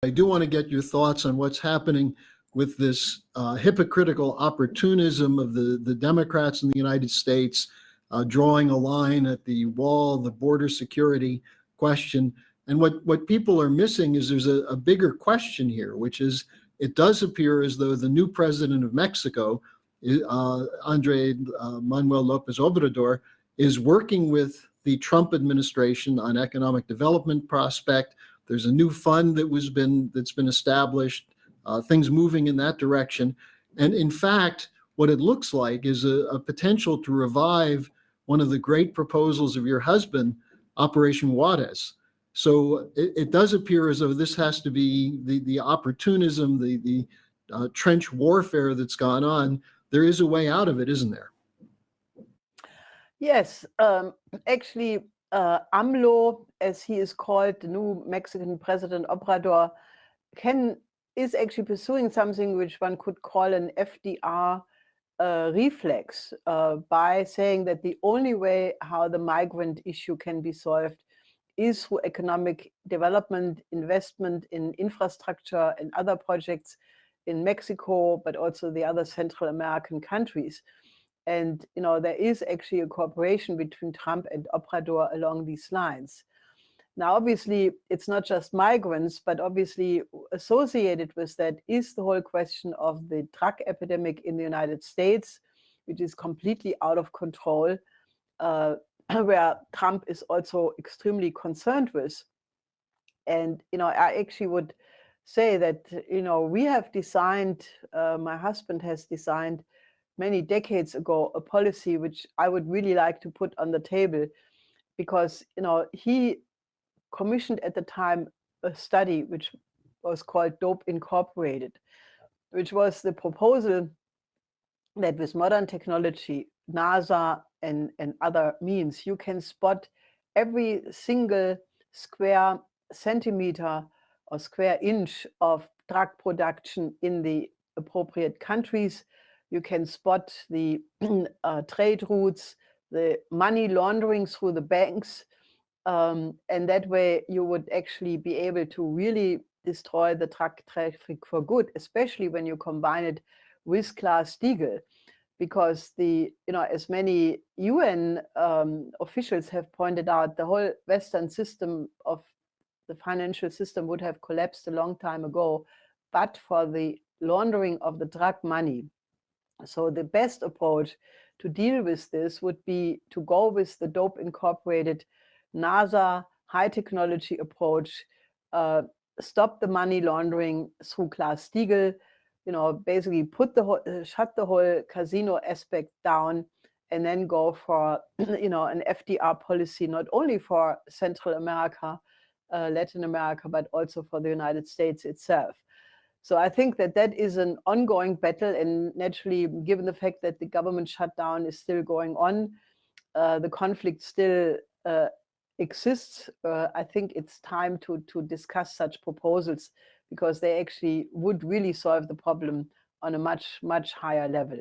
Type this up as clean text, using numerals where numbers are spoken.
I do want to get your thoughts on what's happening with this hypocritical opportunism of the Democrats in the United States, drawing a line at the wall, the border security question. And what people are missing is there's a bigger question here, which is it does appear as though the new president of Mexico, Andre Manuel López Obrador, is working with the Trump administration on economic development prospect. There's a new fund that's been established, things moving in that direction. And in fact, what it looks like is a potential to revive one of the great proposals of your husband, Operation Juarez. So it does appear as though this has to be the opportunism, the trench warfare that's gone on. There is a way out of it, isn't there? Yes, actually, AMLO, as he is called, the new Mexican President Obrador, is actually pursuing something which one could call an FDR reflex by saying that the only way how the migrant issue can be solved is through economic development, investment in infrastructure and other projects in Mexico, but also the other Central American countries. And there is actually a cooperation between Trump and Obrador along these lines. Now, obviously, it's not just migrants, but obviously associated with that is the whole question of the drug epidemic in the United States, which is completely out of control, where Trump is also extremely concerned with. And, I actually would say that, we have designed, my husband has designed many decades ago, a policy which I would really like to put on the table, because, he commissioned at the time a study which was called Dope Incorporated, which was the proposal that with modern technology, NASA and other means, you can spot every single square centimeter or square inch of drug production in the appropriate countries. You can spot the trade routes, the money laundering through the banks, and that way you would actually be able to really destroy the drug traffic for good, especially when you combine it with Glass-Steagall, because as many UN officials have pointed out, the whole Western system of the financial system would have collapsed a long time ago, but for the laundering of the drug money. So the best approach to deal with this would be to go with the Dope Incorporated NASA high technology approach, stop the money laundering through Glass-Steagall, basically shut the whole casino aspect down, and then go for an FDR policy, not only for Central America, Latin America, but also for the United States itself. So I think that is an ongoing battle, and naturally, given the fact that the government shutdown is still going on, the conflict still exists. I think it's time to discuss such proposals, because they actually would really solve the problem on a much, much higher level.